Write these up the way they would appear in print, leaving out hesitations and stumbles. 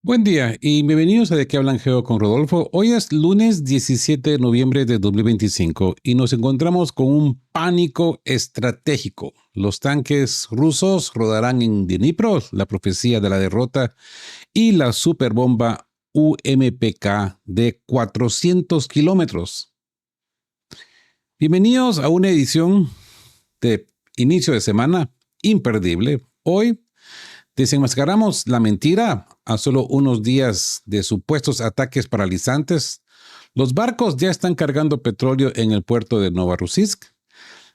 Buen día y bienvenidos a De qué hablan Geo con Rodolfo. Hoy es lunes 17 de noviembre de 2025 y nos encontramos con un pánico estratégico. Los tanques rusos rodarán en Dnipro, la profecía de la derrota, y la superbomba UMPK de 400 kilómetros. Bienvenidos a una edición de inicio de semana imperdible. Hoy desenmascaramos la mentira a solo unos días de supuestos ataques paralizantes. Los barcos ya están cargando petróleo en el puerto de Novorossiysk.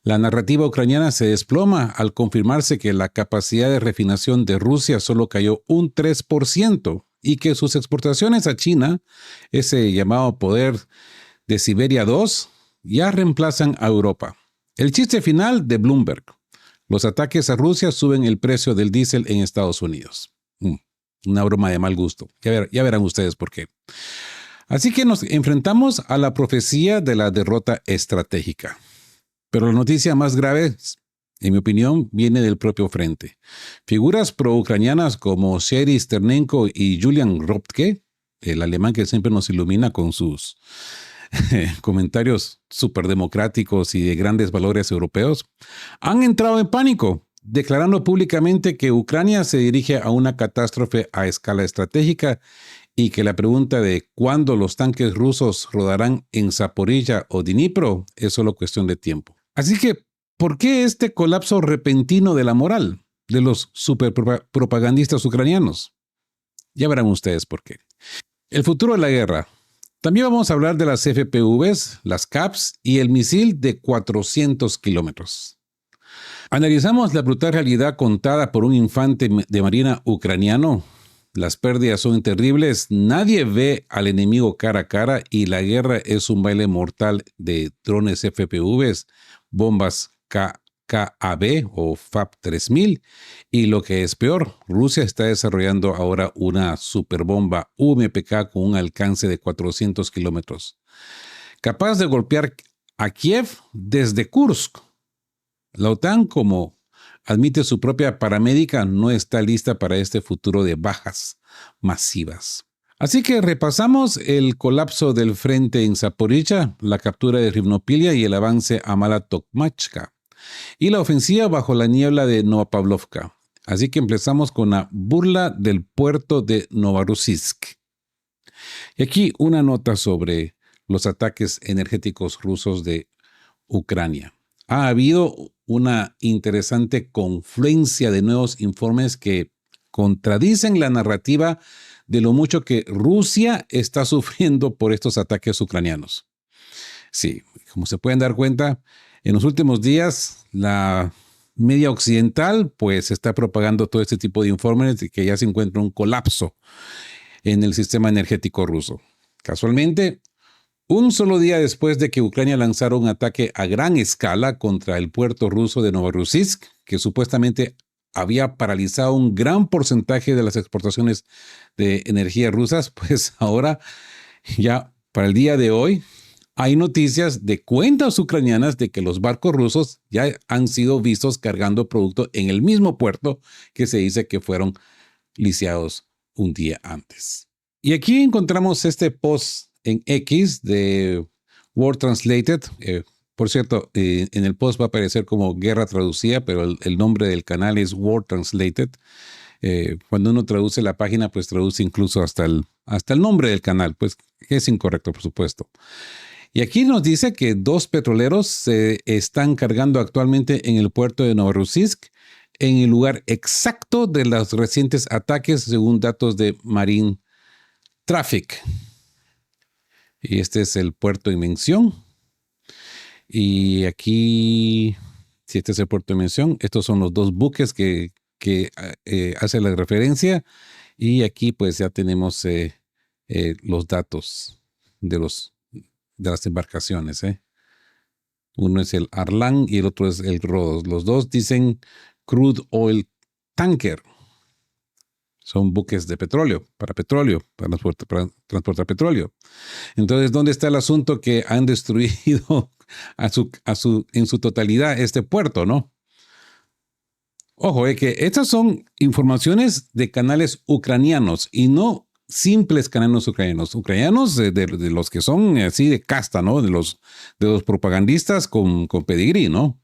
La narrativa ucraniana se desploma al confirmarse que la capacidad de refinación de Rusia solo cayó un 3% y que sus exportaciones a China, ese llamado poder de Siberia 2, ya reemplazan a Europa. El chiste final de Bloomberg: los ataques a Rusia suben el precio del diésel en Estados Unidos. Una broma de mal gusto. Ya verán ustedes por qué. Así que nos enfrentamos a la profecía de la derrota estratégica. Pero la noticia más grave, en mi opinión, viene del propio frente. Figuras pro-ucranianas como Sherry Sternenko y Julian Ropke, el alemán que siempre nos ilumina con sus comentarios súper democráticos y de grandes valores europeos, han entrado en pánico, declarando públicamente que Ucrania se dirige a una catástrofe a escala estratégica y que la pregunta de cuándo los tanques rusos rodarán en Zaporilla o Dnipro es solo cuestión de tiempo. Así que, ¿por qué este colapso repentino de la moral de los superpropagandistas ucranianos? Ya verán ustedes por qué. El futuro de la guerra. También vamos a hablar de las FPVs, las CAPs y el misil de 400 kilómetros. Analizamos la brutal realidad contada por un infante de marina ucraniano. Las pérdidas son terribles, nadie ve al enemigo cara a cara y la guerra es un baile mortal de drones FPVs, bombas KAB o FAB-3000 y lo que es peor, Rusia está desarrollando ahora una superbomba UMPK con un alcance de 400 kilómetros, capaz de golpear a Kiev desde Kursk. La OTAN, como admite su propia paramédica, no está lista para este futuro de bajas masivas. Así que repasamos el colapso del frente en Zaporilla, la captura de Rivnopilia y el avance a Mala Tokmachka, y la ofensiva bajo la niebla de Novopavlovka. Así que empezamos con la burla del puerto de Novorossiysk. Y aquí una nota sobre los ataques energéticos rusos de Ucrania. Ha habido una interesante confluencia de nuevos informes que contradicen la narrativa de lo mucho que Rusia está sufriendo por estos ataques ucranianos. Sí, como se pueden dar cuenta, en los últimos días la media occidental pues está propagando todo este tipo de informes de que ya se encuentra un colapso en el sistema energético ruso. Casualmente, un solo día después de que Ucrania lanzara un ataque a gran escala contra el puerto ruso de Novorossiysk, que supuestamente había paralizado un gran porcentaje de las exportaciones de energía rusas, pues ahora, ya para el día de hoy, hay noticias de cuentas ucranianas de que los barcos rusos ya han sido vistos cargando producto en el mismo puerto que se dice que fueron lisiados un día antes. Y aquí encontramos este post en X de Word Translated. Por cierto, en el post va a aparecer como Guerra Traducida, pero el nombre del canal es Word Translated. Cuando uno traduce la página, pues traduce incluso hasta el nombre del canal, pues es incorrecto, por supuesto. Y aquí nos dice que 2 petroleros se están cargando actualmente en el puerto de Novorossiysk, en el lugar exacto de los recientes ataques, según datos de Marine Traffic. Y este es el puerto en mención. Y aquí, si este es el puerto en mención, estos son los 2 buques que hace la referencia. Y aquí pues ya tenemos los datos de las embarcaciones. Uno es el Arlan y el otro es el Rodos. Los dos dicen Crude Oil Tanker. Son buques de petróleo, para transportar petróleo. Entonces, ¿dónde está el asunto que han destruido en su totalidad este puerto, no? Ojo, que estas son informaciones de canales ucranianos y no simples canales ucranianos de los que son así de casta, ¿no? De los propagandistas con pedigrí, ¿no? O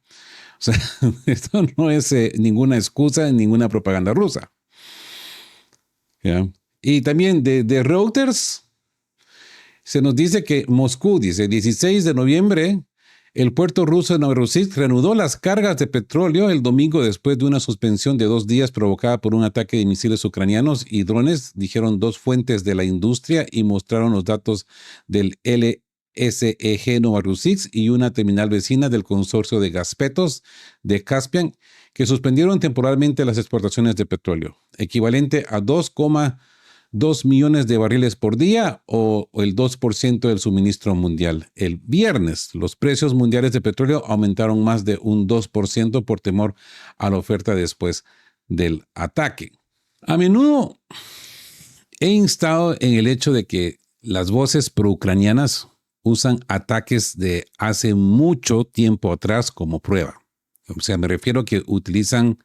sea, esto no es ninguna excusa, ninguna propaganda rusa. ¿Ya? Y también de Reuters se nos dice que Moscú, dice, 16 de noviembre, el puerto ruso de Novorossiysk reanudó las cargas de petróleo el domingo después de una suspensión de 2 días provocada por un ataque de misiles ucranianos y drones, dijeron 2 fuentes de la industria y mostraron los datos del LSEG Novorossiysk y una terminal vecina del consorcio de Gaspetos de Caspian, que suspendieron temporalmente las exportaciones de petróleo, equivalente a 2,2 millones de barriles por día o el 2% del suministro mundial. El viernes, los precios mundiales de petróleo aumentaron más de un 2% por temor a la oferta después del ataque. A menudo he instado en el hecho de que las voces pro-ucranianas usan ataques de hace mucho tiempo atrás como prueba. O sea, me refiero a que utilizan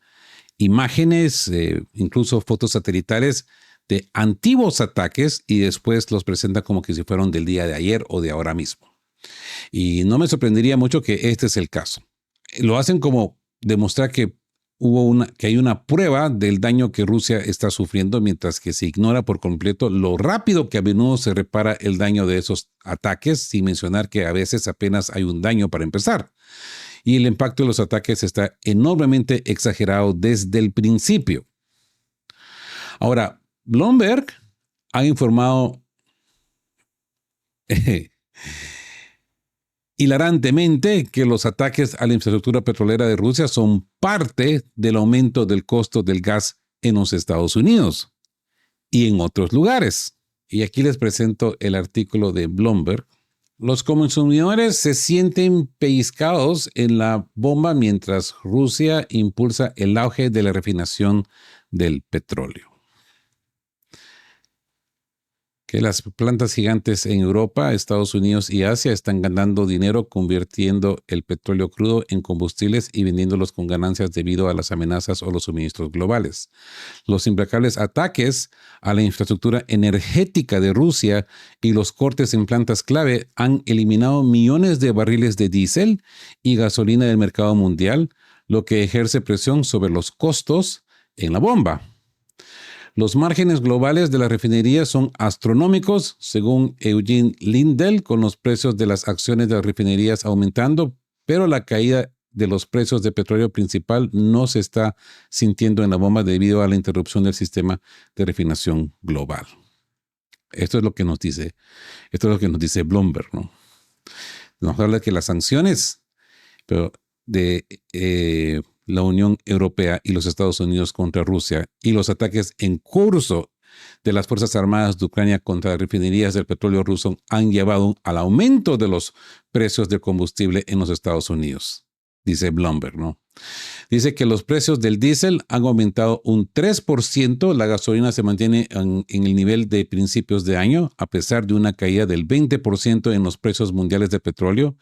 imágenes, incluso fotos satelitales de antiguos ataques y después los presentan como que si fueran del día de ayer o de ahora mismo. Y no me sorprendería mucho que este es el caso. Lo hacen como demostrar que que hay una prueba del daño que Rusia está sufriendo, mientras que se ignora por completo lo rápido que a menudo se repara el daño de esos ataques, sin mencionar que a veces apenas hay un daño para empezar. Y el impacto de los ataques está enormemente exagerado desde el principio. Ahora, Bloomberg ha informado hilarantemente que los ataques a la infraestructura petrolera de Rusia son parte del aumento del costo del gas en los Estados Unidos y en otros lugares. Y aquí les presento el artículo de Bloomberg. Los consumidores se sienten pellizcados en la bomba mientras Rusia impulsa el auge de la refinación del petróleo. Que las plantas gigantes en Europa, Estados Unidos y Asia están ganando dinero convirtiendo el petróleo crudo en combustibles y vendiéndolos con ganancias debido a las amenazas o los suministros globales. Los implacables ataques a la infraestructura energética de Rusia y los cortes en plantas clave han eliminado millones de barriles de diésel y gasolina del mercado mundial, lo que ejerce presión sobre los costos en la bomba. Los márgenes globales de la refinería son astronómicos, según Eugene Lindell, con los precios de las acciones de las refinerías aumentando, pero la caída de los precios de petróleo principal no se está sintiendo en la bomba debido a la interrupción del sistema de refinación global. Esto es lo que nos dice Bloomberg, ¿no? Nos habla que las sanciones de la Unión Europea y los Estados Unidos contra Rusia y los ataques en curso de las Fuerzas Armadas de Ucrania contra las refinerías del petróleo ruso han llevado al aumento de los precios del combustible en los Estados Unidos, dice Bloomberg, ¿no? Dice que los precios del diésel han aumentado un 3%, la gasolina se mantiene en el nivel de principios de año, a pesar de una caída del 20% en los precios mundiales de petróleo.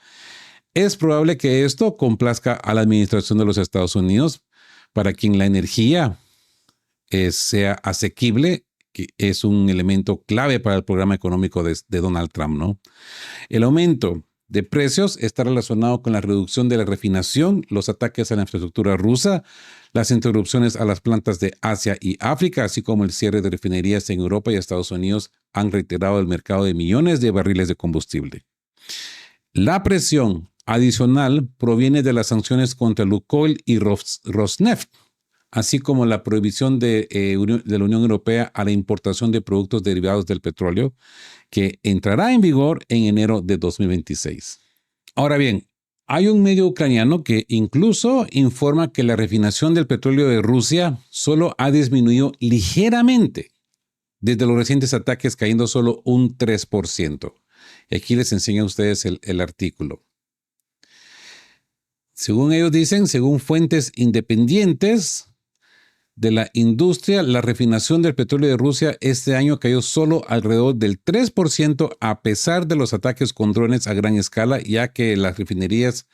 Es probable que esto complazca a la administración de los Estados Unidos, para quien la energía sea asequible, que es un elemento clave para el programa económico de Donald Trump, ¿no? El aumento de precios está relacionado con la reducción de la refinación, los ataques a la infraestructura rusa, las interrupciones a las plantas de Asia y África, así como el cierre de refinerías en Europa y Estados Unidos han reiterado el mercado de millones de barriles de combustible. La presión adicional proviene de las sanciones contra Lukoil y Rosneft, así como la prohibición de la Unión Europea a la importación de productos derivados del petróleo, que entrará en vigor en enero de 2026. Ahora bien, hay un medio ucraniano que incluso informa que la refinación del petróleo de Rusia solo ha disminuido ligeramente desde los recientes ataques, cayendo solo un 3%. Y aquí les enseño a ustedes el artículo. Según ellos dicen, según fuentes independientes de la industria, la refinación del petróleo de Rusia este año cayó solo alrededor del 3% a pesar de los ataques con drones a gran escala, ya que las refinerías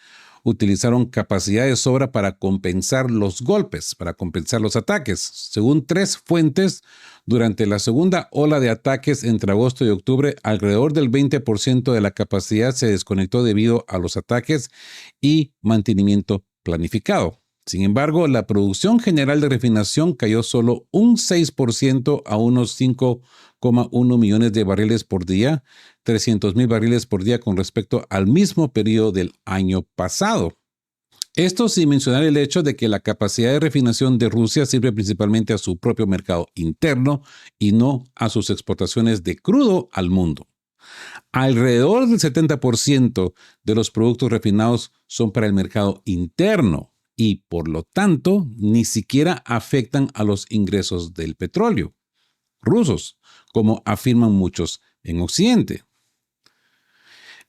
utilizaron capacidad de sobra para compensar los golpes, para compensar los ataques. Según 3 fuentes, durante la segunda ola de ataques entre agosto y octubre, alrededor del 20% de la capacidad se desconectó debido a los ataques y mantenimiento planificado. Sin embargo, la producción general de refinación cayó solo un 6% a unos 5,1 millones de barriles por día, 300,000 barriles por día con respecto al mismo periodo del año pasado. Esto sin mencionar el hecho de que la capacidad de refinación de Rusia sirve principalmente a su propio mercado interno y no a sus exportaciones de crudo al mundo. Alrededor del 70% de los productos refinados son para el mercado interno y, por lo tanto, ni siquiera afectan a los ingresos del petróleo rusos, como afirman muchos en Occidente.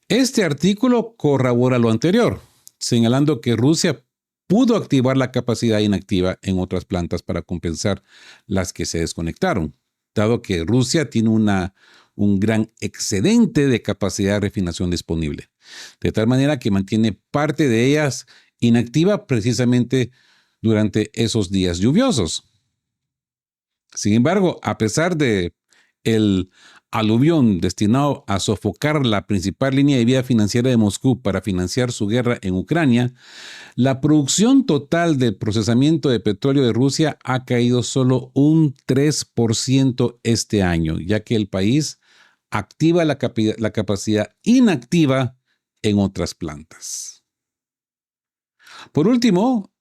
Este artículo corrobora lo anterior, señalando que Rusia pudo activar la capacidad inactiva en otras plantas para compensar las que se desconectaron, dado que Rusia tiene un gran excedente de capacidad de refinación disponible, de tal manera que mantiene parte de ellas inactiva precisamente durante esos días lluviosos. Sin embargo, a pesar de el aluvión destinado a sofocar la principal línea de vida financiera de Moscú para financiar su guerra en Ucrania, la producción total del procesamiento de petróleo de Rusia ha caído solo un 3% este año, ya que el país activa la capacidad inactiva en otras plantas. Por último,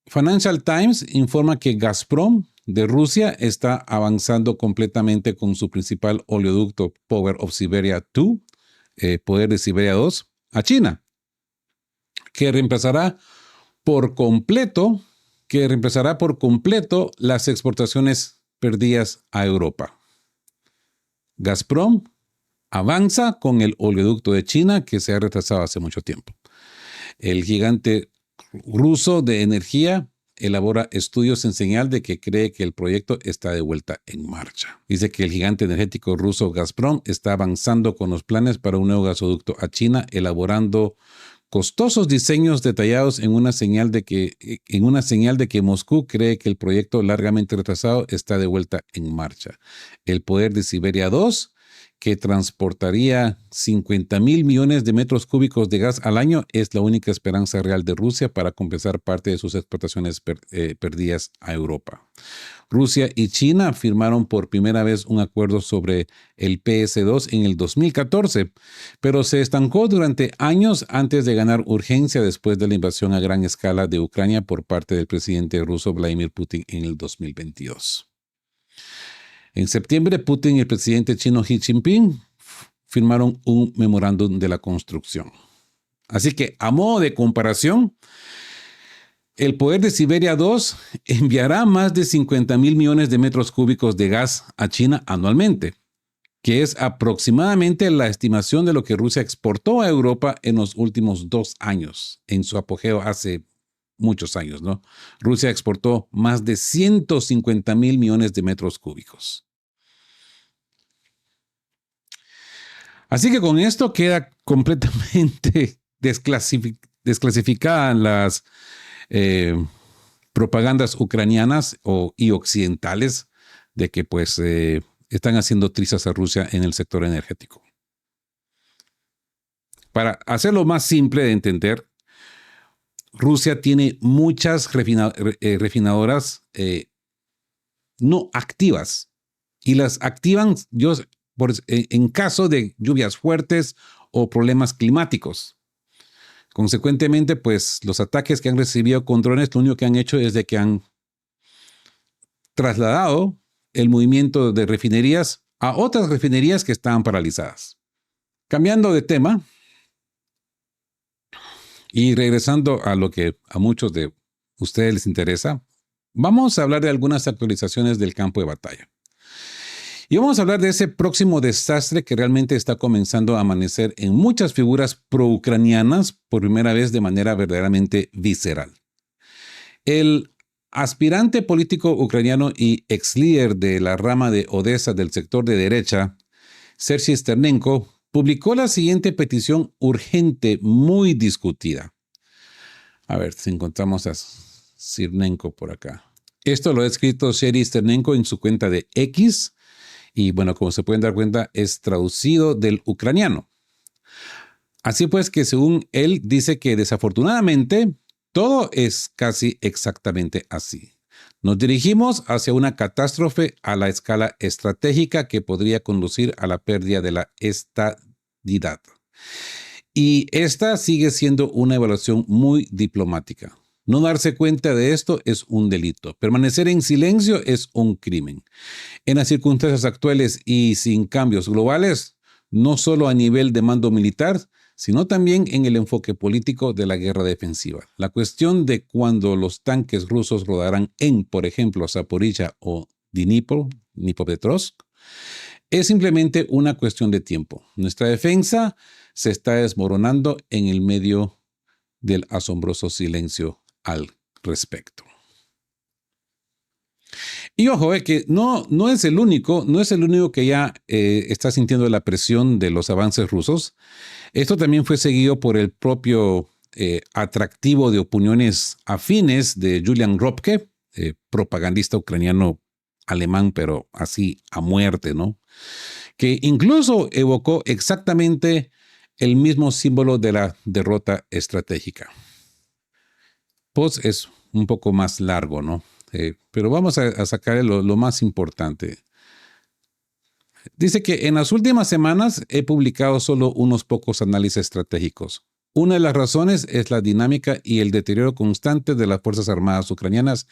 Financial Times informa que Gazprom de Rusia está avanzando completamente con su principal oleoducto Power of Siberia 2, Poder de Siberia 2, a China, que reemplazará por completo las exportaciones perdidas a Europa. Gazprom avanza con el oleoducto de China que se ha retrasado hace mucho tiempo. El gigante ruso de energía elabora estudios en señal de que cree que el proyecto está de vuelta en marcha. Dice que el gigante energético ruso Gazprom está avanzando con los planes para un nuevo gasoducto a China, elaborando costosos diseños detallados en una señal de que Moscú cree que el proyecto largamente retrasado está de vuelta en marcha. El Poder de Siberia 2, que transportaría 50,000 millones de metros cúbicos de gas al año, es la única esperanza real de Rusia para compensar parte de sus exportaciones perdidas a Europa. Rusia y China firmaron por primera vez un acuerdo sobre el PS2 en el 2014, pero se estancó durante años antes de ganar urgencia después de la invasión a gran escala de Ucrania por parte del presidente ruso Vladimir Putin en el 2022. En septiembre, Putin y el presidente chino Xi Jinping firmaron un memorándum de la construcción. Así que, a modo de comparación, el Poder de Siberia 2 enviará más de 50,000 millones de metros cúbicos de gas a China anualmente, que es aproximadamente la estimación de lo que Rusia exportó a Europa en los últimos 2 años, en su apogeo hace muchos años, ¿no? Rusia exportó más de 150,000 millones de metros cúbicos. Así que con esto queda completamente desclasificadas las propagandas ucranianas y occidentales de que pues están haciendo trizas a Rusia en el sector energético. Para hacerlo más simple de entender, Rusia tiene muchas refinadoras no activas y las activan en caso de lluvias fuertes o problemas climáticos. Consecuentemente, pues los ataques que han recibido con drones, lo único que han hecho es de que han trasladado el movimiento de refinerías a otras refinerías que estaban paralizadas. Cambiando de tema y regresando a lo que a muchos de ustedes les interesa, vamos a hablar de algunas actualizaciones del campo de batalla. Y vamos a hablar de ese próximo desastre que realmente está comenzando a amanecer en muchas figuras pro-ucranianas por primera vez de manera verdaderamente visceral. El aspirante político ucraniano y ex líder de la rama de Odessa del sector de derecha, Sergei Sternenko, publicó la siguiente petición urgente muy discutida. A ver si encontramos a Sirnenko por acá. Esto lo ha escrito Sherry Sirnenko en su cuenta de X. Y bueno, como se pueden dar cuenta, es traducido del ucraniano. Así pues que según él dice que desafortunadamente todo es casi exactamente así. Nos dirigimos hacia una catástrofe a la escala estratégica que podría conducir a la pérdida de la estadidad. Y esta sigue siendo una evaluación muy diplomática. No darse cuenta de esto es un delito. Permanecer en silencio es un crimen. En las circunstancias actuales y sin cambios globales, no solo a nivel de mando militar, sino también en el enfoque político de la guerra defensiva. La cuestión de cuándo los tanques rusos rodarán en, por ejemplo, Zaporizhia o Dnipropetrovsk, es simplemente una cuestión de tiempo. Nuestra defensa se está desmoronando en el medio del asombroso silencio al respecto. Y ojo, que no es el único que ya está sintiendo la presión de los avances rusos. Esto también fue seguido por el propio atractivo de opiniones afines de Julian Ropke, propagandista ucraniano alemán, pero así a muerte, ¿no? Que incluso evocó exactamente el mismo símbolo de la derrota estratégica. Pues es un poco más largo, ¿no? Pero vamos a sacar lo más importante. Dice que en las últimas semanas he publicado solo unos pocos análisis estratégicos. Una de las razones es la dinámica y el deterioro constante de las Fuerzas Armadas ucranianas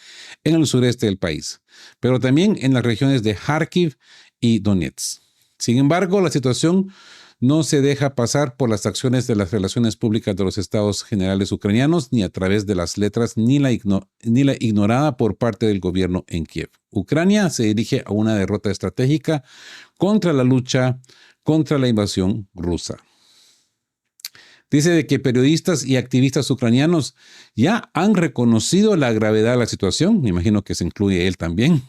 en el sureste del país, pero también en las regiones de Kharkiv y Donetsk. Sin embargo, la situación no se deja pasar por las acciones de las relaciones públicas de los estados generales ucranianos, ni a través de las letras, ni la ignorada por parte del gobierno en Kiev. Ucrania se dirige a una derrota estratégica contra la lucha contra la invasión rusa. Dice de que periodistas y activistas ucranianos ya han reconocido la gravedad de la situación, me imagino que se incluye él también.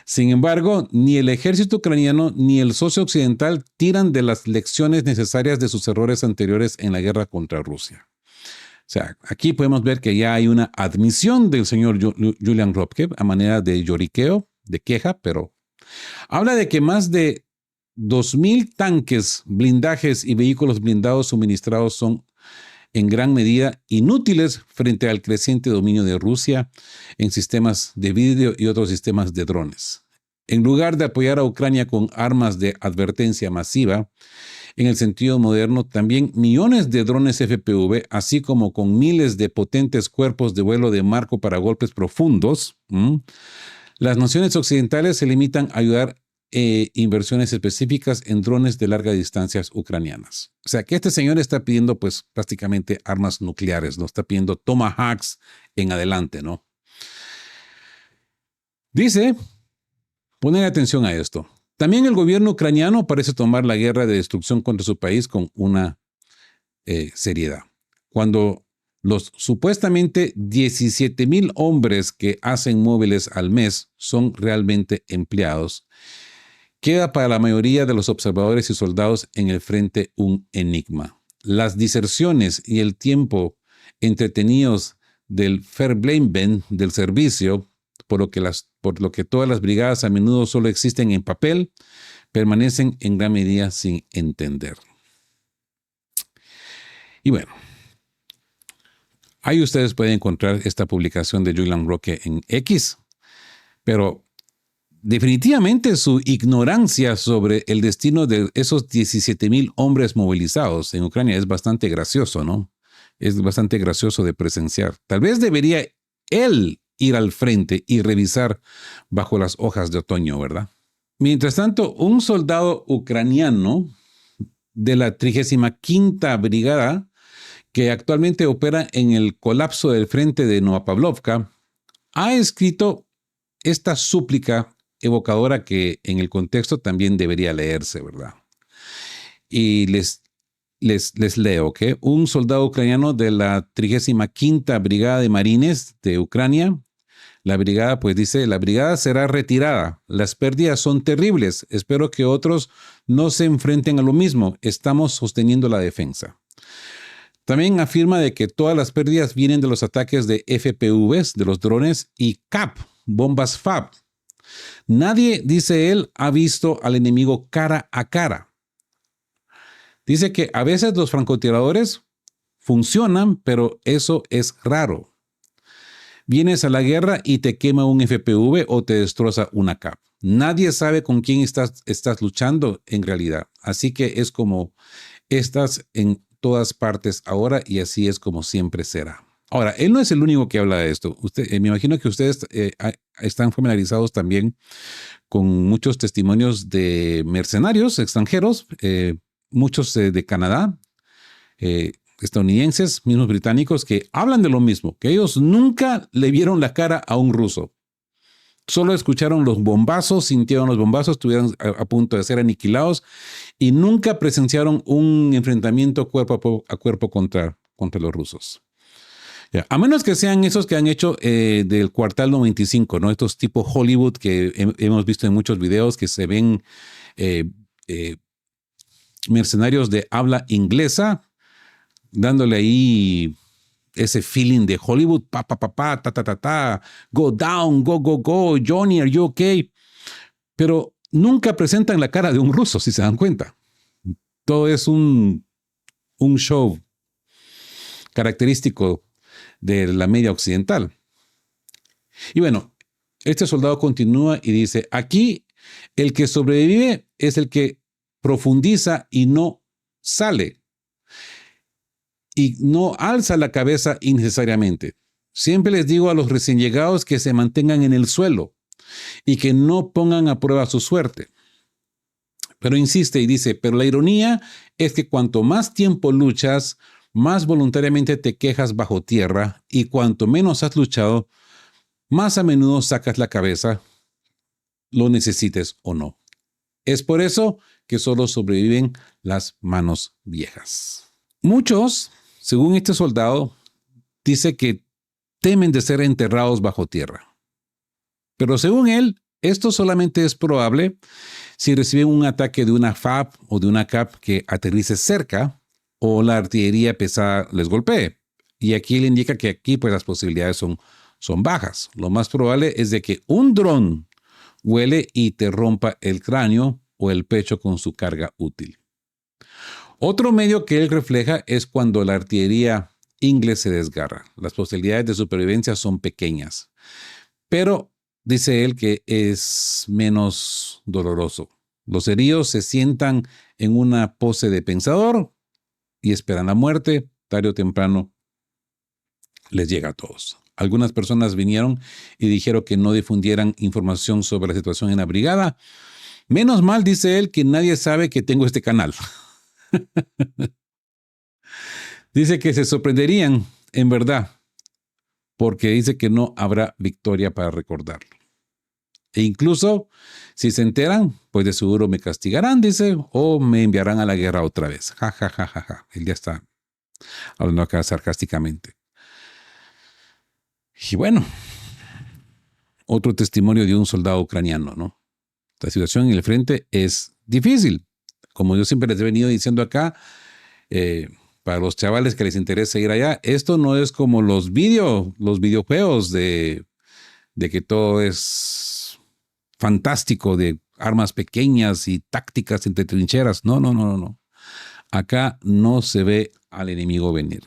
Sin embargo, ni el ejército ucraniano ni el socio occidental tiran de las lecciones necesarias de sus errores anteriores en la guerra contra Rusia. O sea, aquí podemos ver que ya hay una admisión del señor Julian Ropke a manera de lloriqueo, de queja, pero habla de que más de 2,000 tanques, blindajes y vehículos blindados suministrados son en gran medida inútiles frente al creciente dominio de Rusia en sistemas de vídeo y otros sistemas de drones. En lugar de apoyar a Ucrania con armas de advertencia masiva, en el sentido moderno, también millones de drones FPV, así como con miles de potentes cuerpos de vuelo de marco para golpes profundos, las naciones occidentales se limitan a ayudar inversiones específicas en drones de largas distancias ucranianas. O sea que este señor está pidiendo pues prácticamente armas nucleares, ¿no? Está pidiendo Tomahawks en adelante, ¿no? Dice, poner atención a esto. También el gobierno ucraniano parece tomar la guerra de destrucción contra su país con una seriedad. Cuando los supuestamente 17,000 hombres que hacen móviles al mes son realmente empleados, queda para la mayoría de los observadores y soldados en el frente un enigma. Las diserciones y el tiempo entretenidos del Verbleiben del servicio, por lo que todas las brigadas a menudo solo existen en papel, permanecen en gran medida sin entender. Y bueno, ahí ustedes pueden encontrar esta publicación de Julian Ropke en X, pero definitivamente su ignorancia sobre el destino de esos 17,000 hombres movilizados en Ucrania es bastante gracioso, ¿no? Es bastante gracioso de presenciar. Tal vez debería él ir al frente y revisar bajo las hojas de otoño, ¿verdad? Mientras tanto, un soldado ucraniano de la 35ª Brigada, que actualmente opera en el colapso del frente de Novopavlovka, ha escrito esta súplica evocadora que en el contexto también debería leerse, ¿verdad? Y les leo, que un soldado ucraniano de la 35ª Brigada de Marines de Ucrania, la brigada pues dice, la brigada será retirada, las pérdidas son terribles, espero que otros no se enfrenten a lo mismo, estamos sosteniendo la defensa. También afirma de que todas las pérdidas vienen de los ataques de FPVs, de los drones, y CAP, bombas FAB. Nadie, dice él, ha visto al enemigo cara a cara. Dice que a veces los francotiradores funcionan, pero eso es raro. Vienes a la guerra y te quema un FPV o te destroza una CAP. Nadie sabe con quién estás luchando en realidad. Así que es como estás en todas partes ahora y así es como siempre será. Ahora, él no es el único que habla de esto. Me imagino que ustedes están familiarizados también con muchos testimonios de mercenarios extranjeros, muchos de Canadá, estadounidenses, mismos británicos, que hablan de lo mismo, que ellos nunca le vieron la cara a un ruso. Solo escucharon los bombazos, sintieron los bombazos, estuvieron a punto de ser aniquilados y nunca presenciaron un enfrentamiento cuerpo a cuerpo contra los rusos. Ya, a menos que sean esos que han hecho del Cuartel 95, ¿no? Estos tipo Hollywood que hemos visto en muchos videos que se ven mercenarios de habla inglesa dándole ahí ese feeling de Hollywood, go down, go, Johnny, are you okay? Pero nunca presentan la cara de un ruso, si se dan cuenta. Todo es un show característico de la media occidental. Y bueno, este soldado continúa y dice, aquí el que sobrevive es el que profundiza y no sale. Y no alza la cabeza innecesariamente. Siempre les digo a los recién llegados que se mantengan en el suelo y que no pongan a prueba su suerte. Pero insiste y dice, pero la ironía es que cuanto más tiempo luchas, más voluntariamente te quejas bajo tierra y cuanto menos has luchado, más a menudo sacas la cabeza, lo necesites o no. Es por eso que solo sobreviven las manos viejas. Muchos, según este soldado, dice que temen de ser enterrados bajo tierra. Pero según él, esto solamente es probable si reciben un ataque de una FAB o de una CAP que aterrice cerca o la artillería pesada les golpee. Y aquí le indica que aquí pues las posibilidades son bajas. Lo más probable es de que un dron vuele y te rompa el cráneo o el pecho con su carga útil. Otro medio que él refleja es cuando la artillería inglesa se desgarra. Las posibilidades de supervivencia son pequeñas, pero dice él que es menos doloroso. Los heridos se sientan en una pose de pensador y esperan la muerte. Tarde o temprano les llega a todos. Algunas personas vinieron y dijeron que no difundieran información sobre la situación en la brigada. Menos mal, dice él, que nadie sabe que tengo este canal. Dice que se sorprenderían, en verdad, porque dice que no habrá victoria para recordarlo. E incluso, si se enteran, pues de seguro me castigarán, dice, o me enviarán a la guerra otra vez. Ja, ja, ja, ja, ja. Él ya está hablando acá sarcásticamente. Y bueno, otro testimonio de un soldado ucraniano, ¿no? La situación en el frente es difícil. Como yo siempre les he venido diciendo acá, para los chavales que les interesa ir allá, esto no es como los videojuegos de que todo es fantástico, de armas pequeñas y tácticas entre trincheras. No. Acá no se ve al enemigo venir.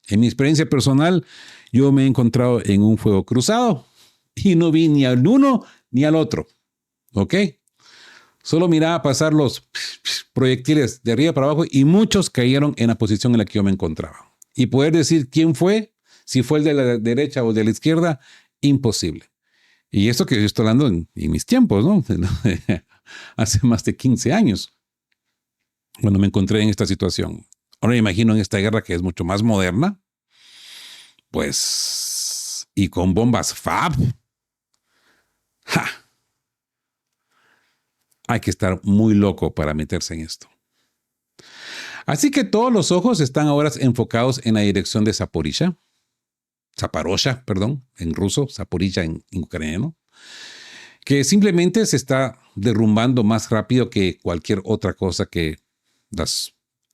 En mi experiencia personal, yo me he encontrado en un fuego cruzado y no vi ni al uno ni al otro. ¿Ok? Solo miraba pasar los proyectiles de arriba para abajo y muchos cayeron en la posición en la que yo me encontraba. Y poder decir quién fue, si fue el de la derecha o de la izquierda, imposible. Y esto que yo estoy hablando en mis tiempos, ¿no? Hace más de 15 años, cuando me encontré en esta situación. Ahora me imagino en esta guerra que es mucho más moderna, pues, y con bombas FAB. ¡Ja! Hay que estar muy loco para meterse en esto. Así que todos los ojos están ahora enfocados en la dirección de Zaporozhia, en ruso, Zaporozhia en ucraniano, que simplemente se está derrumbando más rápido que cualquier otra cosa que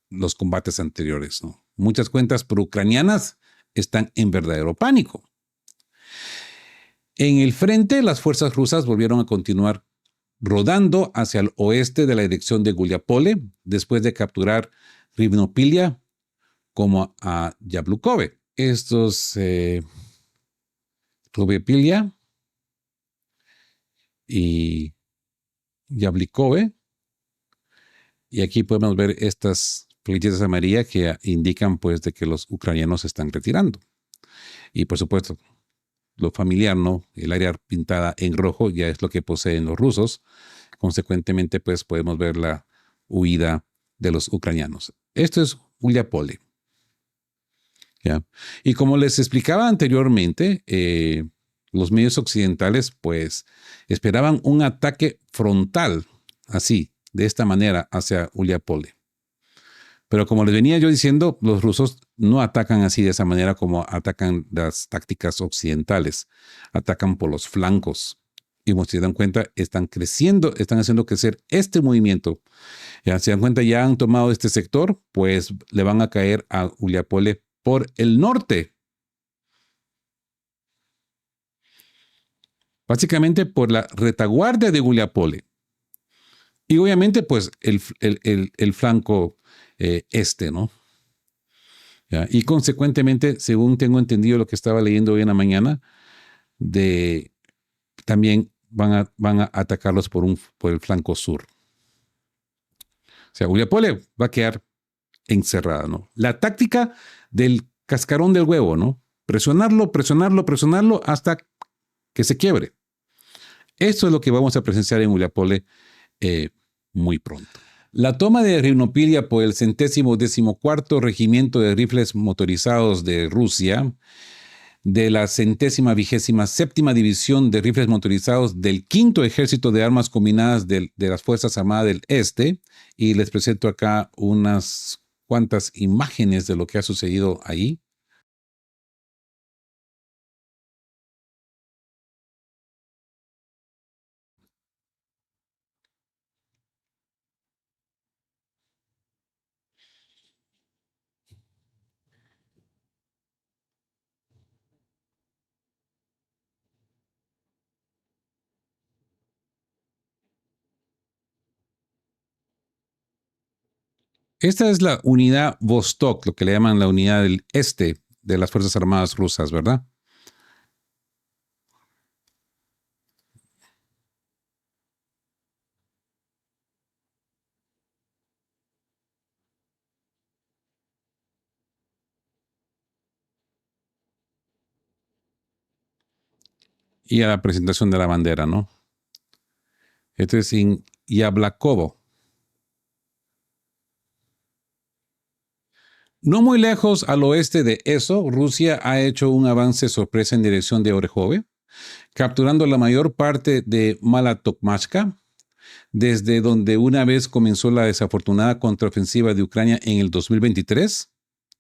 los combates anteriores, ¿no? muchas cuentas proucranianas están en verdadero pánico. En el frente, las fuerzas rusas volvieron a continuar rodando hacia el oeste de la dirección de Guliapole, después de capturar Rivnopilia como a Yablukove. Estos Rivnopilia y Yablikove. Y aquí podemos ver estas flechitas amarillas que indican pues de que los ucranianos se están retirando. Y por supuesto, lo familiar, ¿no? El área pintada en rojo ya es lo que poseen los rusos. Consecuentemente, pues podemos ver la huida de los ucranianos. Esto es Guliapole. ¿Ya? Y como les explicaba anteriormente, los medios occidentales pues esperaban un ataque frontal, así, de esta manera, hacia Guliapole. Pero como les venía yo diciendo, los rusos no atacan así de esa manera como atacan las tácticas occidentales. Atacan por los flancos. Y como se dan cuenta, están creciendo, están haciendo crecer este movimiento. Ya se dan cuenta, ya han tomado este sector, pues le van a caer a Guliapole por el norte. Básicamente por la retaguardia de Guliapole. Y obviamente, pues, el flanco este, ¿no? ¿Ya? Y consecuentemente, según tengo entendido lo que estaba leyendo hoy en la mañana, también van a atacarlos por el flanco sur. O sea, Guliapole va a quedar encerrada, ¿no? La táctica del cascarón del huevo, ¿no? Presionarlo, presionarlo, presionarlo hasta que se quiebre. Esto es lo que vamos a presenciar en Guliapole muy pronto. La toma de Rivnopilia por el 114º Regimiento de Rifles Motorizados de Rusia, de la 127ª División de Rifles Motorizados del 5º Ejército de Armas Combinadas de las Fuerzas Armadas del Este, y les presento acá unas cuantas imágenes de lo que ha sucedido ahí. Esta es la unidad Vostok, lo que le llaman la unidad del este de las Fuerzas Armadas rusas, ¿verdad? Y a la presentación de la bandera, ¿no? Esto es en Yablakovo. No muy lejos al oeste de eso, Rusia ha hecho un avance sorpresa en dirección de Orejove, capturando la mayor parte de Malatokmachka, desde donde una vez comenzó la desafortunada contraofensiva de Ucrania en el 2023.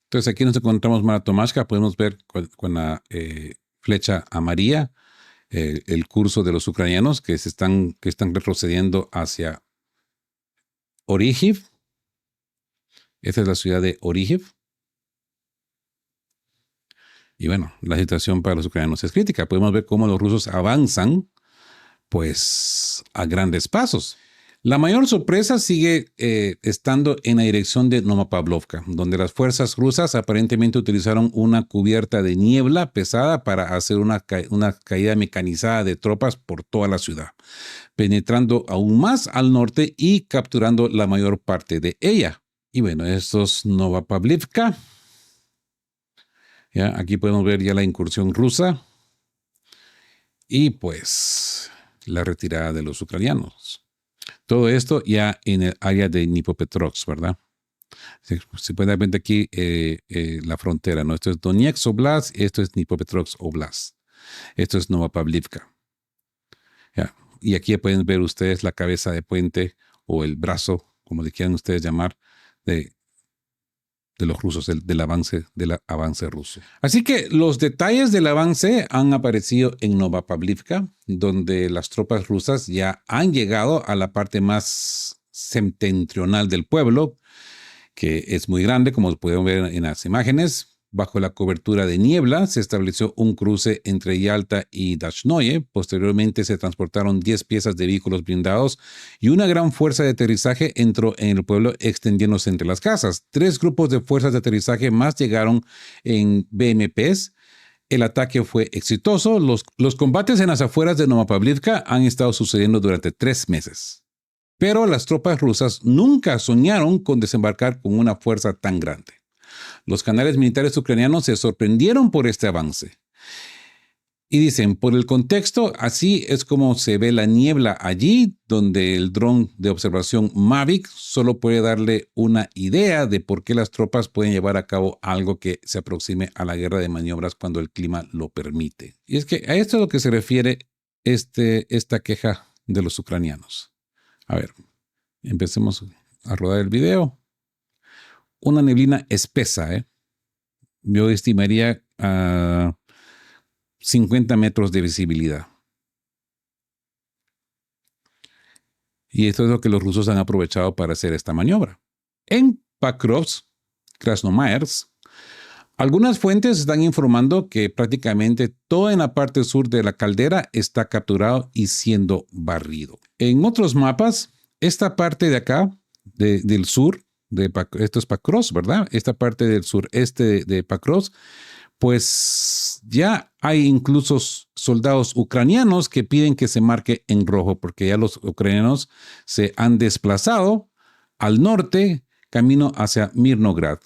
Entonces aquí nos encontramos Malatokmachka, podemos ver con la flecha amarilla el curso de los ucranianos que están retrocediendo hacia Orihiv. Esta es la ciudad de Orihiv. Y bueno, la situación para los ucranianos es crítica. Podemos ver cómo los rusos avanzan, pues, a grandes pasos. La mayor sorpresa sigue estando en la dirección de Novopavlovka, donde las fuerzas rusas aparentemente utilizaron una cubierta de niebla pesada para hacer una caída mecanizada de tropas por toda la ciudad, penetrando aún más al norte y capturando la mayor parte de ella. Y bueno, esto es Novopavlovka. ¿Ya? Aquí podemos ver ya la incursión rusa y pues la retirada de los ucranianos. Todo esto ya en el área de Dnipropetrovsk, ¿verdad? Se puede ver aquí la frontera, ¿no? Esto es Donetsk Oblast, esto es Dnipropetrovsk Oblast. Esto es Novopavlovka. ¿Ya? Y aquí pueden ver ustedes la cabeza de puente o el brazo, como le quieran ustedes llamar, de los rusos, del avance ruso. Así que los detalles del avance han aparecido en Novopavlovka, donde las tropas rusas ya han llegado a la parte más septentrional del pueblo, que es muy grande, como pueden ver en las imágenes. Bajo la cobertura de niebla se estableció un cruce entre Yalta y Dashnoye. Posteriormente se transportaron 10 piezas de vehículos blindados y una gran fuerza de aterrizaje entró en el pueblo extendiéndose entre las casas. 3 grupos de fuerzas de aterrizaje más llegaron en BMPs. El ataque fue exitoso. Los combates en las afueras de Novopavlivka han estado sucediendo durante 3 meses. Pero las tropas rusas nunca soñaron con desembarcar con una fuerza tan grande. Los canales militares ucranianos se sorprendieron por este avance. Y dicen, por el contexto, así es como se ve la niebla allí, donde el dron de observación Mavic solo puede darle una idea de por qué las tropas pueden llevar a cabo algo que se aproxime a la guerra de maniobras cuando el clima lo permite. Y es que a esto es a lo que se refiere esta queja de los ucranianos. A ver, empecemos a rodar el video. Una neblina espesa, yo estimaría 50 metros de visibilidad. Y esto es lo que los rusos han aprovechado para hacer esta maniobra. En Pakrovsk, Krasnomaersk, algunas fuentes están informando que prácticamente todo en la parte sur de la caldera está capturado y siendo barrido. En otros mapas, esta parte de acá, del sur, esto es Pakrovsk, ¿verdad? Esta parte del sureste de Pakrovsk, pues ya hay incluso soldados ucranianos que piden que se marque en rojo porque ya los ucranianos se han desplazado al norte, camino hacia Mirnograd.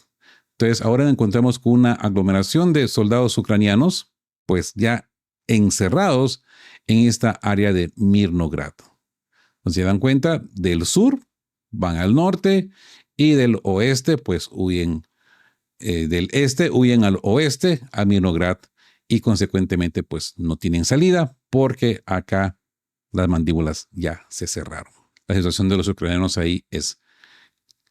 Entonces ahora nos encontramos con una aglomeración de soldados ucranianos, pues ya encerrados en esta área de Mirnograd. Se dan cuenta, del sur van al norte y del oeste pues huyen. Del este huyen al oeste, a Mirnograd, y consecuentemente pues no tienen salida porque acá las mandíbulas ya se cerraron. La situación de los ucranianos ahí es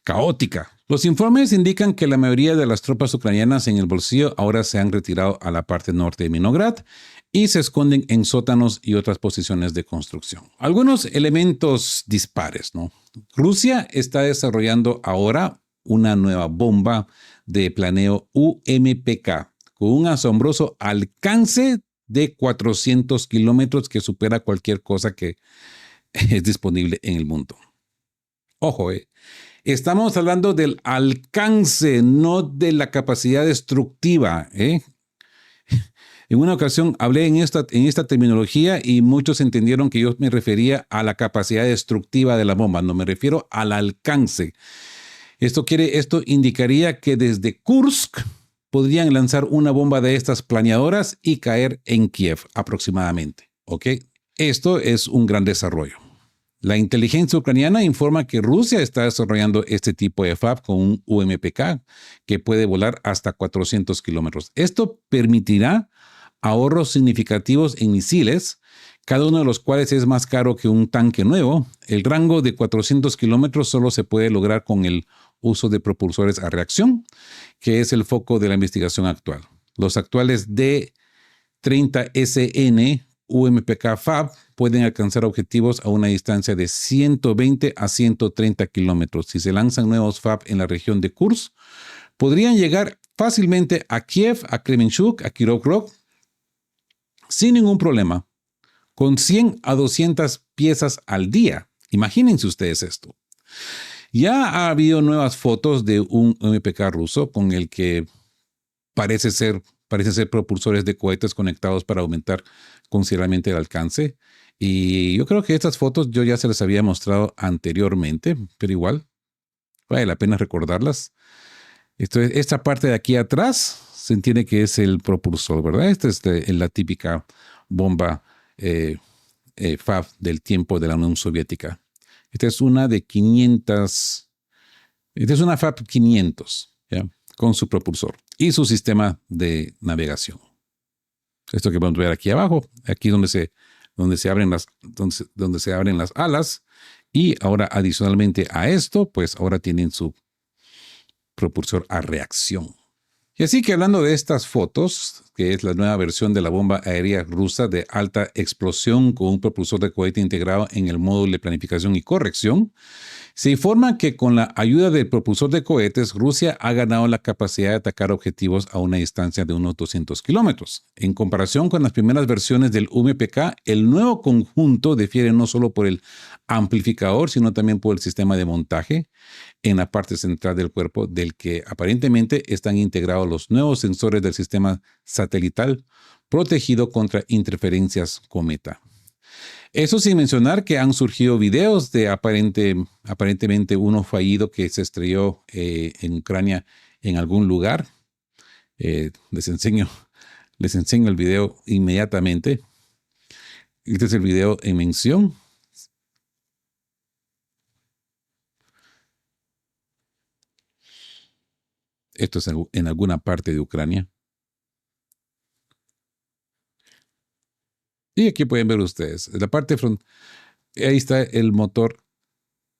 caótica. Los informes indican que la mayoría de las tropas ucranianas en el bolsillo ahora se han retirado a la parte norte de Mirnograd y se esconden en sótanos y otras posiciones de construcción. Algunos elementos dispares, ¿no? Rusia está desarrollando ahora una nueva bomba de planeo UMPK con un asombroso alcance de 400 kilómetros que supera cualquier cosa que es disponible en el mundo. Ojo, estamos hablando del alcance, no de la capacidad destructiva. En una ocasión hablé en esta terminología y muchos entendieron que yo me refería a la capacidad destructiva de la bomba. No, me refiero al alcance. Esto indicaría que desde Kursk podrían lanzar una bomba de estas planeadoras y caer en Kiev aproximadamente. ¿Ok? Esto es un gran desarrollo. La inteligencia ucraniana informa que Rusia está desarrollando este tipo de FAB con un UMPK que puede volar hasta 400 kilómetros. Esto permitirá ahorros significativos en misiles, cada uno de los cuales es más caro que un tanque nuevo. El rango de 400 kilómetros solo se puede lograr con el uso de propulsores a reacción, que es el foco de la investigación actual. Los actuales D-30SN UMPK FAB pueden alcanzar objetivos a una distancia de 120 a 130 kilómetros. Si se lanzan nuevos FAB en la región de Kursk, podrían llegar fácilmente a Kiev, a Kremenchuk, a Kirovrov, sin ningún problema, con 100 a 200 piezas al día. Imagínense ustedes esto. Ya ha habido nuevas fotos de un UMPK ruso con el que parece ser propulsores de cohetes conectados para aumentar considerablemente el alcance. Y yo creo que estas fotos yo ya se las había mostrado anteriormente, pero igual vale la pena recordarlas. Esta parte de aquí atrás se entiende que es el propulsor, ¿verdad? Esta es la típica bomba FAB del tiempo de la Unión Soviética. Esta es una de 500. Esta es una FAB 500, ¿ya? Con su propulsor y su sistema de navegación. Esto que podemos ver aquí abajo, aquí donde se abren las alas, y ahora adicionalmente a esto, pues ahora tienen su propulsor a reacción. Y así que hablando de estas fotos, que es la nueva versión de la bomba aérea rusa de alta explosión con un propulsor de cohete integrado en el módulo de planificación y corrección, se informa que con la ayuda del propulsor de cohetes, Rusia ha ganado la capacidad de atacar objetivos a una distancia de unos 200 kilómetros. En comparación con las primeras versiones del UMPK, el nuevo conjunto difiere no solo por el amplificador, sino también por el sistema de montaje en la parte central del cuerpo, del que aparentemente están integrados los nuevos sensores del sistema satelital protegido contra interferencias cometa. Eso sin mencionar que han surgido videos de aparentemente uno fallido que se estrelló en Ucrania en algún lugar. Les enseño el video inmediatamente. Este es el video en mención. Esto es en alguna parte de Ucrania. Y aquí pueden ver ustedes, en la parte frontal, ahí está el motor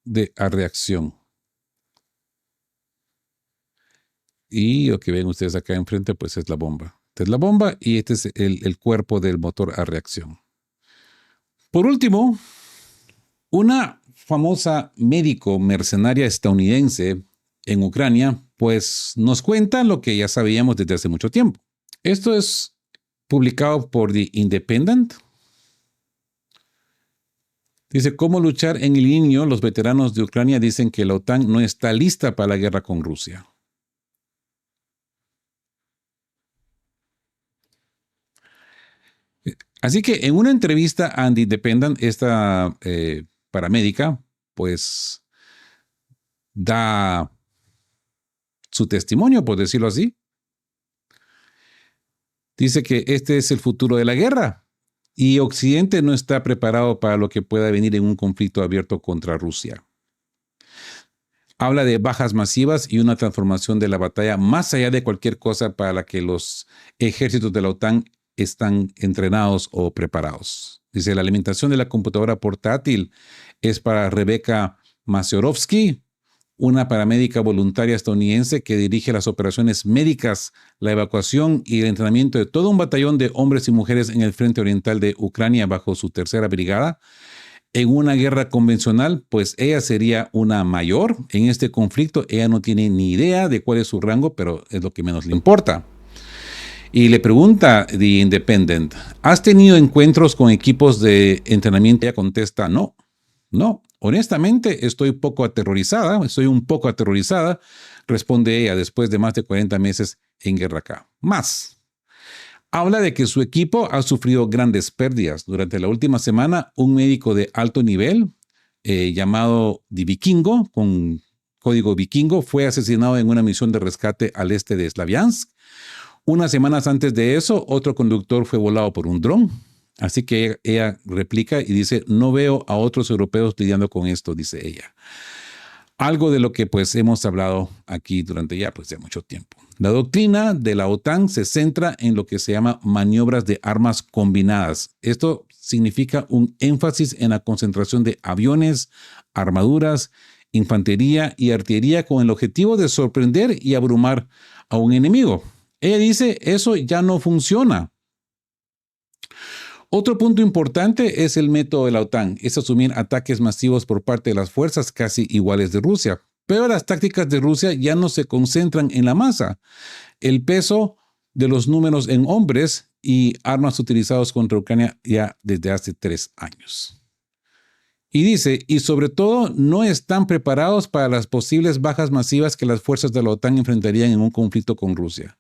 de reacción. Y lo que ven ustedes acá enfrente, pues es la bomba. Esta es la bomba y este es el cuerpo del motor a reacción. Por último, una famosa médico mercenaria estadounidense en Ucrania, pues nos cuenta lo que ya sabíamos desde hace mucho tiempo. Esto es publicado por The Independent. Dice, ¿cómo luchar en línea? Los veteranos de Ucrania dicen que la OTAN no está lista para la guerra con Rusia. Así que en una entrevista a The Independent, esta paramédica, pues da su testimonio, por decirlo así. Dice que este es el futuro de la guerra y Occidente no está preparado para lo que pueda venir en un conflicto abierto contra Rusia. Habla de bajas masivas y una transformación de la batalla más allá de cualquier cosa para la que los ejércitos de la OTAN están entrenados o preparados. Dice, la alimentación de la computadora portátil es para Rebecca Masiorovsky, una paramédica voluntaria estadounidense que dirige las operaciones médicas, la evacuación y el entrenamiento de todo un batallón de hombres y mujeres en el frente oriental de Ucrania bajo su tercera brigada. En una guerra convencional, pues ella sería una mayor en este conflicto. Ella no tiene ni idea de cuál es su rango, pero es lo que menos le importa. Y le pregunta The Independent, ¿has tenido encuentros con equipos de entrenamiento? Ella contesta, no. Honestamente, estoy un poco aterrorizada, responde ella después de más de 40 meses en guerra acá. Más. Habla de que su equipo ha sufrido grandes pérdidas. Durante la última semana, un médico de alto nivel llamado The Vikingo, con código Vikingo, fue asesinado en una misión de rescate al este de Slaviansk. Unas semanas antes de eso, otro conductor fue volado por un dron. Así que ella replica y dice, no veo a otros europeos lidiando con esto, dice ella. Algo de lo que pues hemos hablado aquí durante ya mucho tiempo. La doctrina de la OTAN se centra en lo que se llama maniobras de armas combinadas. Esto significa un énfasis en la concentración de aviones, armaduras, infantería y artillería con el objetivo de sorprender y abrumar a un enemigo. Ella dice, eso ya no funciona. Otro punto importante es el método de la OTAN, es asumir ataques masivos por parte de las fuerzas casi iguales de Rusia. Pero las tácticas de Rusia ya no se concentran en la masa. El peso de los números en hombres y armas utilizados contra Ucrania ya desde hace 3 años. Y dice, y sobre todo no están preparados para las posibles bajas masivas que las fuerzas de la OTAN enfrentarían en un conflicto con Rusia.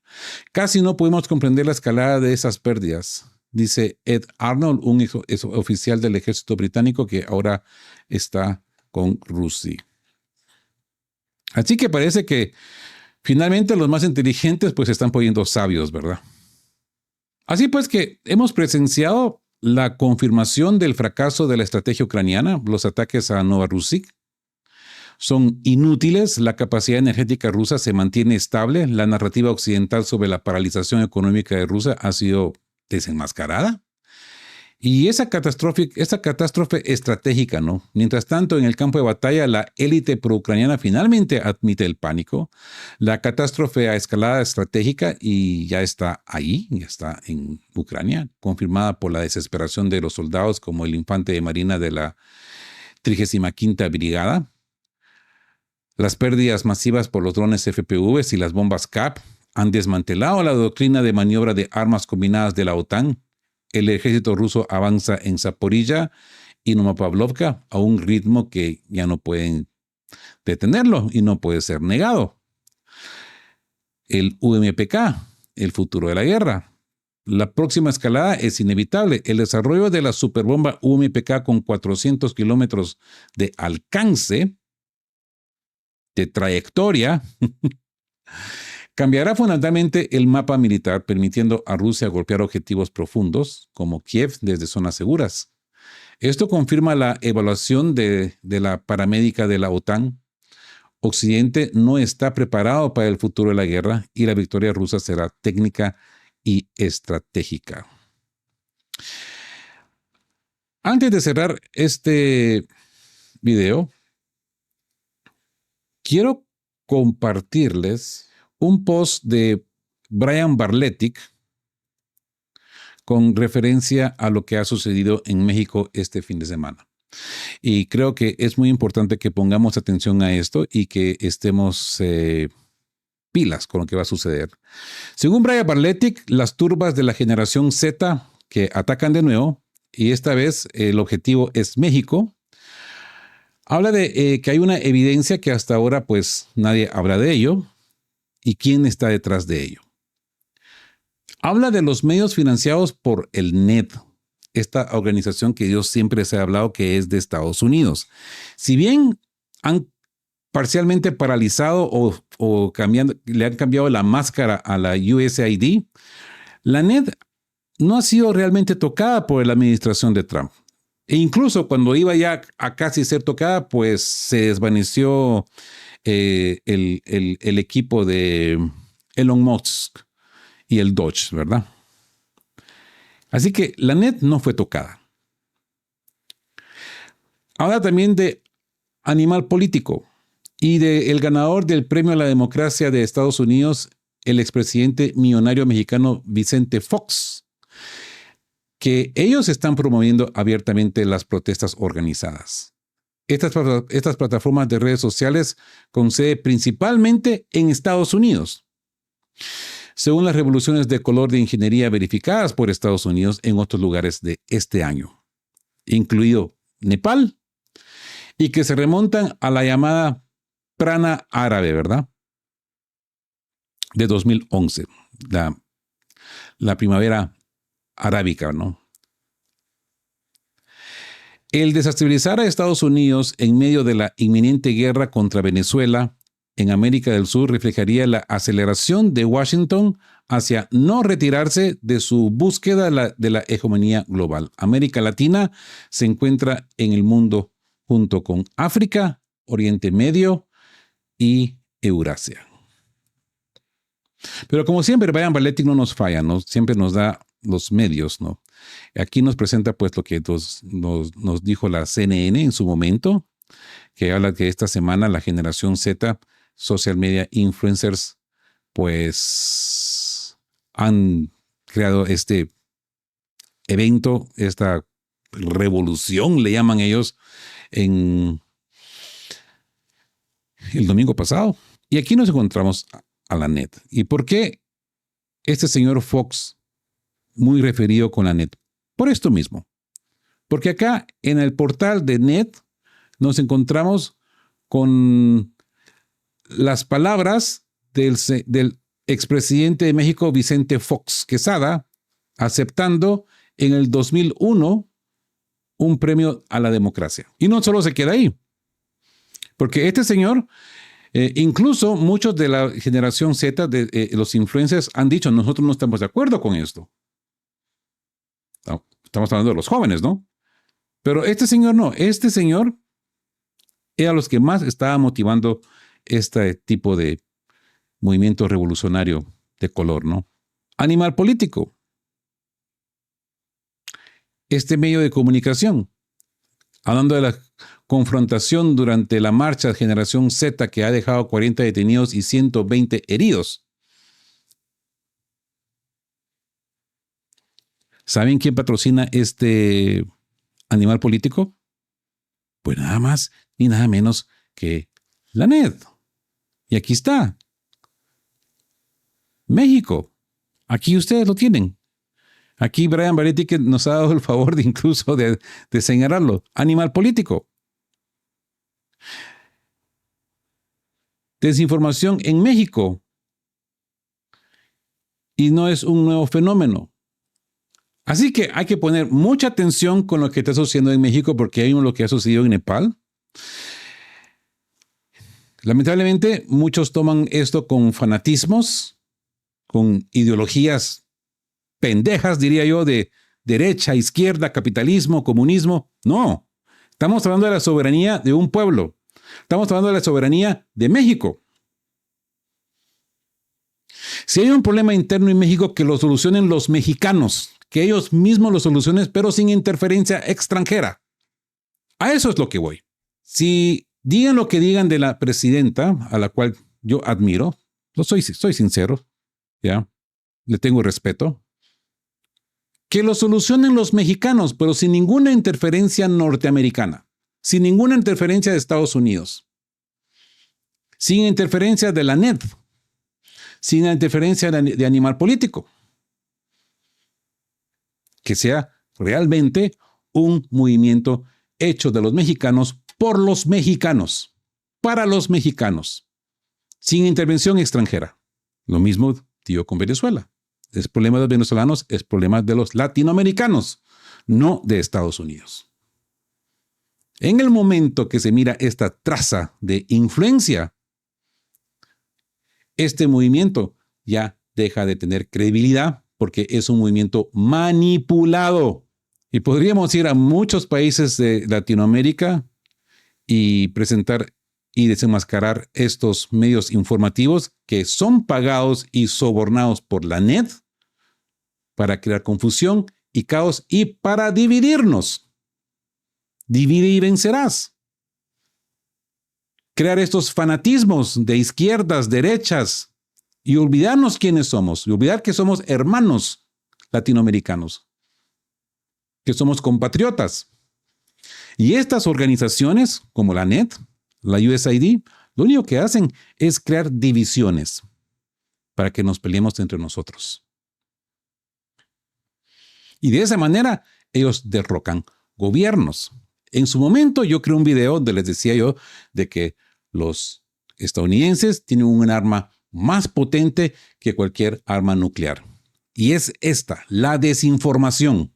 Casi no podemos comprender la escalada de esas pérdidas. Dice Ed Arnold, un oficial del ejército británico que ahora está con Rusia. Así que parece que finalmente los más inteligentes pues se están poniendo sabios, ¿verdad? Así pues que hemos presenciado la confirmación del fracaso de la estrategia ucraniana. Los ataques a Novorossiysk son inútiles, la capacidad energética rusa se mantiene estable, la narrativa occidental sobre la paralización económica de Rusia ha sido desenmascarada. Y esa catástrofe estratégica, ¿no? Mientras tanto, en el campo de batalla, la élite pro-ucraniana finalmente admite el pánico. La catástrofe a escalada estratégica y ya está ahí, ya está en Ucrania, confirmada por la desesperación de los soldados como el infante de marina de la 35ª Brigada. Las pérdidas masivas por los drones FPVs y las bombas CAP han desmantelado la doctrina de maniobra de armas combinadas de la OTAN. El ejército ruso avanza en Zaporilla y Novopavlovka a un ritmo que ya no pueden detenerlo y no puede ser negado. El UMPK, el futuro de la guerra. La próxima escalada es inevitable. El desarrollo de la superbomba UMPK con 400 kilómetros de alcance, de trayectoria, cambiará fundamentalmente el mapa militar, permitiendo a Rusia golpear objetivos profundos, como Kiev, desde zonas seguras. Esto confirma la evaluación de la paramédica de la OTAN. Occidente no está preparado para el futuro de la guerra y la victoria rusa será técnica y estratégica. Antes de cerrar este video, quiero compartirles un post de Brian Barletic con referencia a lo que ha sucedido en México este fin de semana. Y creo que es muy importante que pongamos atención a esto y que estemos pilas con lo que va a suceder. Según Brian Barletic, las turbas de la generación Z que atacan de nuevo, y esta vez el objetivo es México, habla de que hay una evidencia que hasta ahora pues nadie habla de ello. ¿Y quién está detrás de ello? Habla de los medios financiados por el NED, esta organización que Dios siempre se ha hablado que es de Estados Unidos. Si bien han parcialmente paralizado o le han cambiado la máscara a la USAID, la NED no ha sido realmente tocada por la administración de Trump. E incluso cuando iba ya a casi ser tocada, pues se desvaneció el equipo de Elon Musk y el Dodge, ¿verdad? Así que la NED no fue tocada. Habla también de Animal Político y del ganador del Premio a la Democracia de Estados Unidos, el expresidente millonario mexicano Vicente Fox, que ellos están promoviendo abiertamente las protestas organizadas. Estas plataformas de redes sociales con sede principalmente en Estados Unidos. Según las revoluciones de color de ingeniería verificadas por Estados Unidos en otros lugares de este año, incluido Nepal, y que se remontan a la llamada Prana árabe, ¿verdad? De 2011, la primavera arábica, ¿no? El desestabilizar a Estados Unidos en medio de la inminente guerra contra Venezuela en América del Sur reflejaría la aceleración de Washington hacia no retirarse de su búsqueda de la hegemonía global. América Latina se encuentra en el mundo junto con África, Oriente Medio y Eurasia. Pero como siempre, Brian Barletic no nos falla, ¿no? Siempre nos da los medios, ¿no? Aquí nos presenta pues lo que nos dijo la CNN en su momento, que habla que esta semana la generación Z, social media influencers, pues han creado este evento, esta revolución, le llaman ellos, en el domingo pasado. Y aquí nos encontramos a la NED. ¿Y por qué este señor Fox, muy referido con la NED? Por esto mismo. Porque acá en el portal de NED nos encontramos con las palabras del expresidente de México, Vicente Fox Quesada, aceptando en el 2001 un premio a la democracia. Y no solo se queda ahí, porque este señor, incluso muchos de la generación Z, de los influencers, han dicho, nosotros no estamos de acuerdo con esto. No, estamos hablando de los jóvenes, ¿no? Pero este señor no, este señor era los que más estaba motivando este tipo de movimiento revolucionario de color, ¿no? Animal Político. este medio de comunicación, hablando de la confrontación durante la marcha Generación Z que ha dejado 40 detenidos y 120 heridos. ¿Saben quién patrocina este animal político? Pues nada más ni nada menos que la NED. Y aquí está. México. Aquí ustedes lo tienen. Aquí Brian Baretti que nos ha dado el favor de incluso de señalarlo. Animal político. Desinformación en México. Y no es un nuevo fenómeno. Así que hay que poner mucha atención con lo que está sucediendo en México porque hay lo que ha sucedido en Nepal. Lamentablemente, muchos toman esto con fanatismos, con ideologías pendejas, diría yo, de derecha, izquierda, capitalismo, comunismo. No, estamos hablando de la soberanía de un pueblo. Estamos hablando de la soberanía de México. Si hay un problema interno en México, que lo solucionen los mexicanos, que ellos mismos lo solucionen, pero sin interferencia extranjera. A eso es lo que voy. Si digan lo que digan de la presidenta, a la cual yo admiro, soy sincero, ¿ya? Le tengo respeto. Que lo solucionen los mexicanos, pero sin ninguna interferencia norteamericana, sin ninguna interferencia de Estados Unidos, sin interferencia de la NED, sin interferencia de animal político. Que sea realmente un movimiento hecho de los mexicanos por los mexicanos, para los mexicanos, sin intervención extranjera. Lo mismo digo con Venezuela. Es problema de los venezolanos, es problema de los latinoamericanos, no de Estados Unidos. En el momento que se mira esta traza de influencia, este movimiento ya deja de tener credibilidad porque es un movimiento manipulado. Y podríamos ir a muchos países de Latinoamérica y presentar y desenmascarar estos medios informativos que son pagados y sobornados por la NED para crear confusión y caos y para dividirnos. Divide y vencerás. Crear estos fanatismos de izquierdas, derechas y olvidarnos quiénes somos y olvidar que somos hermanos latinoamericanos, que somos compatriotas. Y estas organizaciones como la NED, la USAID, lo único que hacen es crear divisiones para que nos peleemos entre nosotros. Y de esa manera ellos derrocan gobiernos. En su momento yo creé un video donde les decía yo de que los estadounidenses tienen un arma más potente que cualquier arma nuclear. Y es esta, la desinformación,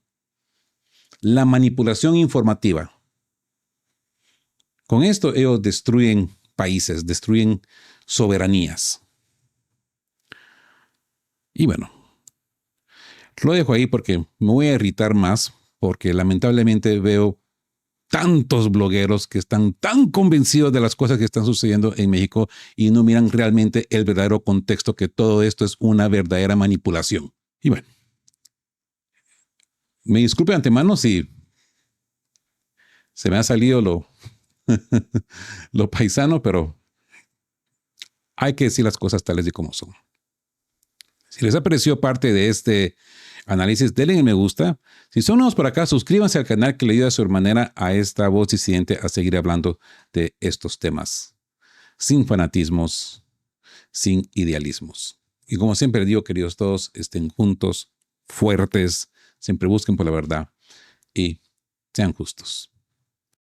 la manipulación informativa. Con esto ellos destruyen países, destruyen soberanías. Y bueno, lo dejo ahí porque me voy a irritar más, porque lamentablemente veo tantos blogueros que están tan convencidos de las cosas que están sucediendo en México y no miran realmente el verdadero contexto, que todo esto es una verdadera manipulación. Y bueno, me disculpe de antemano si se me ha salido lo paisano, pero hay que decir las cosas tales y como son. Si les ha parecido parte de este análisis, denle me gusta. Si son nuevos por acá, suscríbanse al canal que le ayuda a su manera a esta voz disidente a seguir hablando de estos temas. Sin fanatismos, sin idealismos. Y como siempre digo, queridos todos, estén juntos, fuertes, siempre busquen por la verdad y sean justos.